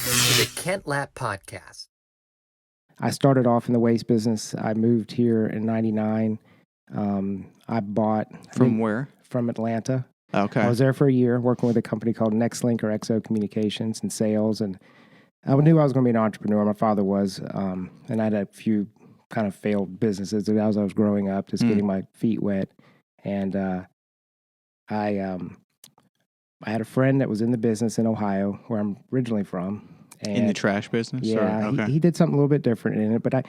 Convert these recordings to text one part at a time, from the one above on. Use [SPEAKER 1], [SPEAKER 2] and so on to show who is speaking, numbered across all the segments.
[SPEAKER 1] Welcome to the Kent Lapp Podcast.
[SPEAKER 2] I started off in the waste business. I moved here in 99. I bought...
[SPEAKER 3] From where?
[SPEAKER 2] From Atlanta.
[SPEAKER 3] Okay.
[SPEAKER 2] I was there for a year working with a company called NextLink or XO Communications in sales. And I knew I was going to be an entrepreneur. My father was. And I had a few kind of failed businesses as I was growing up, just getting my feet wet. And I had a friend that was in the business in Ohio, where I'm originally from. And
[SPEAKER 3] in the trash business?
[SPEAKER 2] Yeah,
[SPEAKER 3] okay.
[SPEAKER 2] he did something a little bit different in it, but I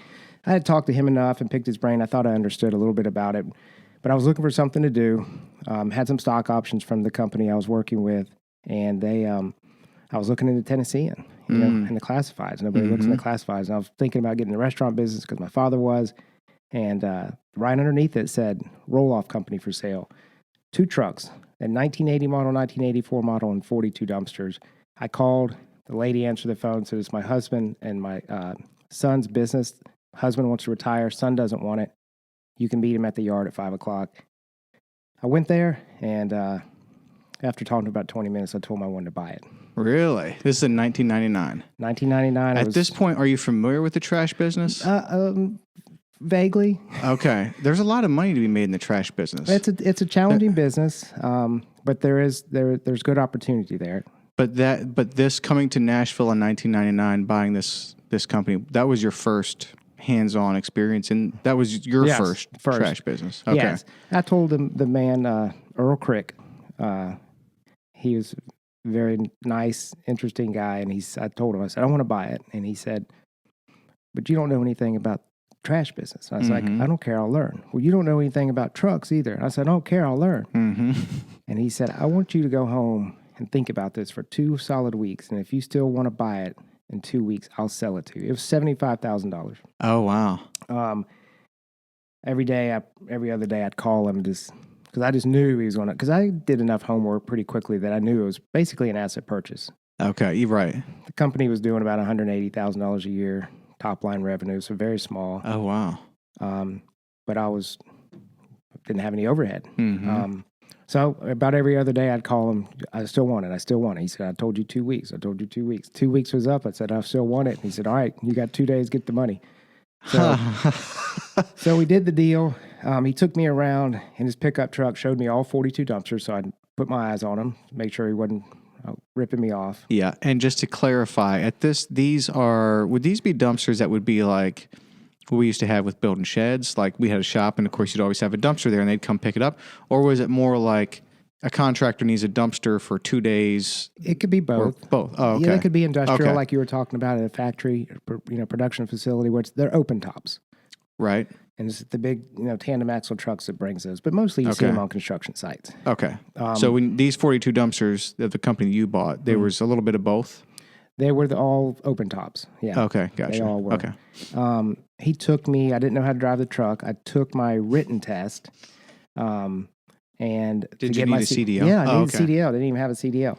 [SPEAKER 2] had talked to him enough and picked his brain. I thought I understood a little bit about it, but I was looking for something to do. Had some stock options from the company I was working with, and I was looking into Tennessean, in the classifieds. Nobody looks in the classifieds. And I was thinking about getting in the restaurant business because my father was, and right underneath it said roll-off company for sale. 2 trucks, a 1980 model, 1984 model, and 42 dumpsters. I called. The lady answered the phone, said, it's my husband and my son's business. Husband wants to retire. Son doesn't want it. You can meet him at the yard at 5 o'clock. I went there, and after talking about 20 minutes, I told him I wanted to buy it.
[SPEAKER 3] Really? This is in 1999.
[SPEAKER 2] 1999.
[SPEAKER 3] At this point, are you familiar with the trash business?
[SPEAKER 2] Vaguely.
[SPEAKER 3] Okay. There's a lot of money to be made in the trash business.
[SPEAKER 2] It's a challenging business, but there's good opportunity there.
[SPEAKER 3] But this coming to Nashville in 1999, buying this company, that was your first hands-on experience, and that was your first trash business. Okay.
[SPEAKER 2] Yes. I told the man, Earl Crick, he was a very nice, interesting guy, and I told him, I said, I want to buy it. And he said, but you don't know anything about trash business. I was like, I don't care, I'll learn. Well, you don't know anything about trucks either. I said, I don't care, I'll learn. And he said, I want you to go home and think about this for 2 solid weeks. And if you still want to buy it in 2 weeks, I'll sell it to you. It was $75,000.
[SPEAKER 3] Oh, wow.
[SPEAKER 2] Every other day I'd call him because I just knew he was going to, because I did enough homework pretty quickly that I knew it was basically an asset purchase.
[SPEAKER 3] Okay, you're right.
[SPEAKER 2] The company was doing about $180,000 a year, top line revenue, so very small.
[SPEAKER 3] Oh, wow.
[SPEAKER 2] But didn't have any overhead. So about every other day, I'd call him. I still want it. He said, I told you 2 weeks. 2 weeks was up. I said, I still want it. And he said, all right, you got 2 days, get the money. So, so we did the deal. He took me around in his pickup truck, showed me all 42 dumpsters. So I put my eyes on him, make sure he wasn't ripping me off.
[SPEAKER 3] Yeah. And just to clarify, would these be dumpsters that would be like what we used to have with building sheds? Like we had a shop, and of course you'd always have a dumpster there, and they'd come pick it up. Or was it more like a contractor needs a dumpster for 2 days?
[SPEAKER 2] It could be both.
[SPEAKER 3] Both. Oh, okay.
[SPEAKER 2] Yeah, it could be industrial, like you were talking about at a factory, production facility where they're open tops.
[SPEAKER 3] Right.
[SPEAKER 2] And it's the big, tandem axle trucks that brings those. But mostly you see them on construction sites.
[SPEAKER 3] Okay. So when these 42 dumpsters that the company you bought, there was a little bit of both?
[SPEAKER 2] They were all open tops. Yeah.
[SPEAKER 3] Okay, gotcha.
[SPEAKER 2] They all were.
[SPEAKER 3] Okay.
[SPEAKER 2] He took me, I didn't know how to drive the truck. I took my written test. And
[SPEAKER 3] did you need a CDL?
[SPEAKER 2] Yeah, I needed a CDL. I didn't even have a CDL.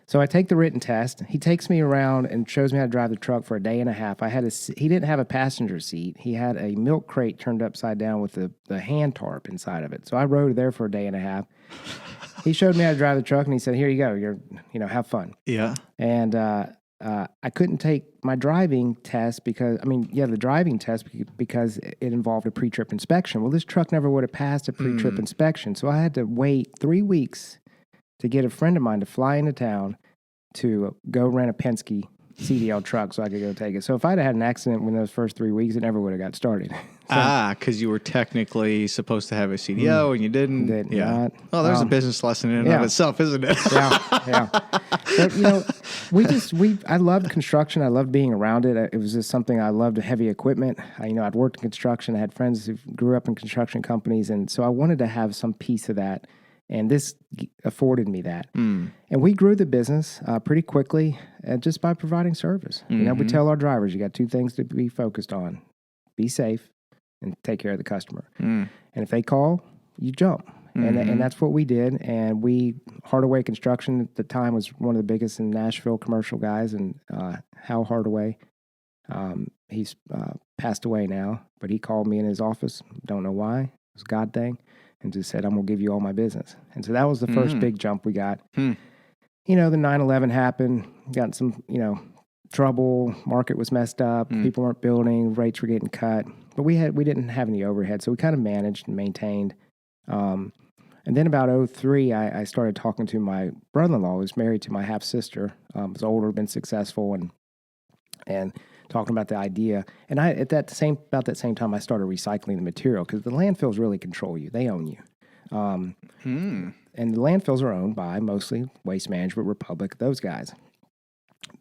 [SPEAKER 2] So I take the written test. He takes me around and shows me how to drive the truck for a day and a half. He didn't have a passenger seat. He had a milk crate turned upside down with the hand tarp inside of it. So I rode there for a day and a half. He showed me how to drive the truck, and he said, here you go. Have fun.
[SPEAKER 3] Yeah.
[SPEAKER 2] And I couldn't take my driving test because it involved a pre-trip inspection. Well, this truck never would have passed a pre-trip inspection. So I had to wait 3 weeks to get a friend of mine to fly into town to go rent a Penske CDL truck so I could go take it. So if I'd had an accident in those first 3 weeks, it never would have got started.
[SPEAKER 3] Because you were technically supposed to have a CDO and you didn't.
[SPEAKER 2] Did not.
[SPEAKER 3] Well, there's a business lesson in and of itself, isn't it?
[SPEAKER 2] Yeah. But, I loved construction. I loved being around it. It was just something I loved, heavy equipment. I'd worked in construction. I had friends who grew up in construction companies. And so I wanted to have some piece of that. And this afforded me that. And we grew the business pretty quickly just by providing service. We tell our drivers, you got 2 things to be focused on. Be safe and take care of the customer. And if they call, you jump. And that's what we did. And Hardaway Construction at the time was one of the biggest in Nashville commercial guys. And Hal Hardaway, he's passed away now. But he called me in his office. Don't know why. It was a God thing. And just said, I'm going to give you all my business. And so that was the first big jump we got. The 9/11 happened, got some, trouble. Market was messed up. People weren't building. Rates were getting cut. But we didn't have any overhead, so we kind of managed and maintained. And then about 2003, I started talking to my brother-in-law, who's married to my half-sister. Was older, been successful, and talking about the idea. And about that same time, I started recycling the material because the landfills really control you. They own you. And the landfills are owned by mostly Waste Management, Republic, those guys.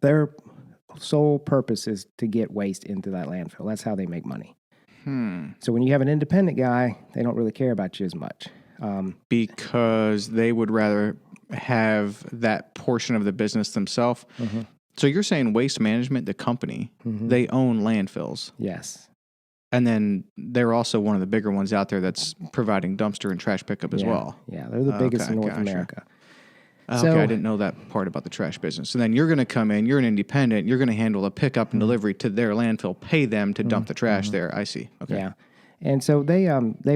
[SPEAKER 2] Their sole purpose is to get waste into that landfill. That's how they make money. So when you have an independent guy, they don't really care about you as much.
[SPEAKER 3] Because they would rather have that portion of the business themselves. So you're saying Waste Management, the company, they own landfills.
[SPEAKER 2] Yes.
[SPEAKER 3] And then they're also one of the bigger ones out there that's providing dumpster and trash pickup as well.
[SPEAKER 2] Yeah, they're the biggest in North America.
[SPEAKER 3] Okay, I didn't know that part about the trash business. And then you're going to come in, you're an independent, you're going to handle the pickup and delivery to their landfill, pay them to dump the trash there. I see. Okay.
[SPEAKER 2] Yeah. And so they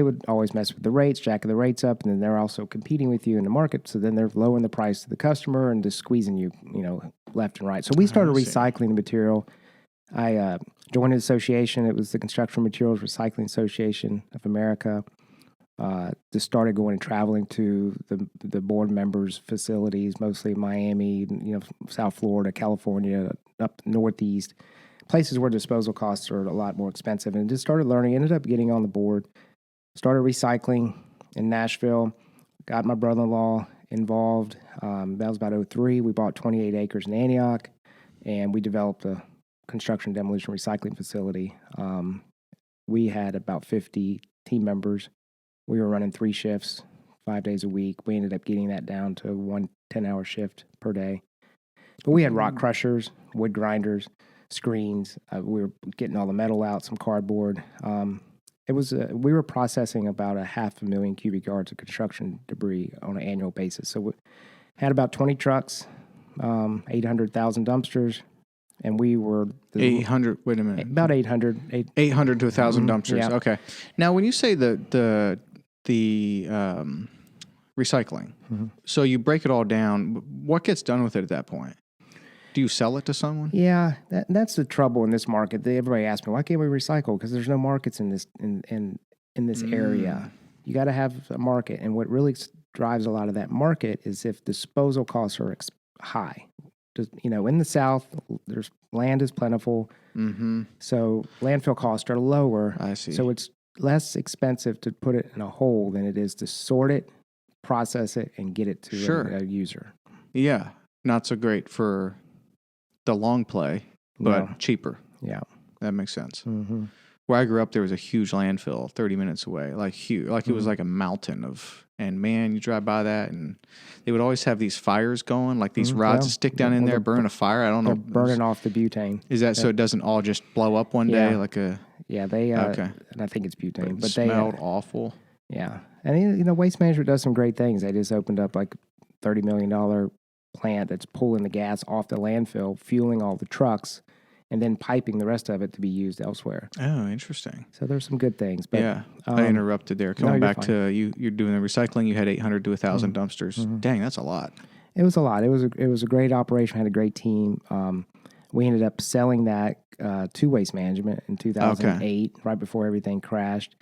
[SPEAKER 2] would always mess with the rates, jacking the rates up, and then they're also competing with you in the market. So then they're lowering the price to the customer and just squeezing you, left and right. So we started recycling the material. I joined an association. It was the Construction Materials Recycling Association of America. Just started going and traveling to the board members' facilities, mostly Miami, South Florida, California, up Northeast. Places where disposal costs are a lot more expensive, and just started learning, ended up getting on the board, started recycling in Nashville, got my brother-in-law involved. That was about 2003. We bought 28 acres in Antioch, and we developed a construction demolition recycling facility. We had about 50 team members. We were running 3 shifts, 5 days a week. We ended up getting that down to 1 10-hour shift per day. But we had rock crushers, wood grinders, screens. We were getting all the metal out, some cardboard. We were processing about 500,000 cubic yards of construction debris on an annual basis. So we had about 20 trucks, 800,000 dumpsters, and we were
[SPEAKER 3] 800. Wait a minute.
[SPEAKER 2] About 800.
[SPEAKER 3] 800 to 1,000 dumpsters.
[SPEAKER 2] Yeah.
[SPEAKER 3] Okay. Now, when you say the recycling, so you break it all down. What gets done with it at that point? Do you sell it to someone?
[SPEAKER 2] Yeah, that's the trouble in this market. Everybody asks me, why can't we recycle? Because there's no markets in this this area. You got to have a market, and what really drives a lot of that market is if disposal costs are high. In the South, there's land is plentiful, so landfill costs are lower.
[SPEAKER 3] I see.
[SPEAKER 2] So it's less expensive to put it in a hole than it is to sort it, process it, and get it to a user.
[SPEAKER 3] Yeah, not so great for the long play, but cheaper.
[SPEAKER 2] Yeah.
[SPEAKER 3] That makes sense. Where I grew up, there was a huge landfill 30 minutes away, like huge, like it was like a mountain and man, you drive by that and they would always have these fires going, like these rods that stick down in there, burn a fire. I don't know.
[SPEAKER 2] Burning off the butane.
[SPEAKER 3] Is that so it doesn't all just blow up one day like a...
[SPEAKER 2] Yeah, they, and I think it's butane.
[SPEAKER 3] But they smelled awful.
[SPEAKER 2] Yeah. And, Waste Management does some great things. They just opened up like $30 million plant that's pulling the gas off the landfill, fueling all the trucks, and then piping the rest of it to be used elsewhere.
[SPEAKER 3] Oh, interesting.
[SPEAKER 2] So there's some good things. But,
[SPEAKER 3] yeah, I interrupted there. Coming back to you're doing the recycling. You had 800 to 1,000 dumpsters. Dang, that's a lot.
[SPEAKER 2] It was a lot. It was a great operation. Had a great team. We ended up selling that to Waste Management in 2008, right before everything crashed.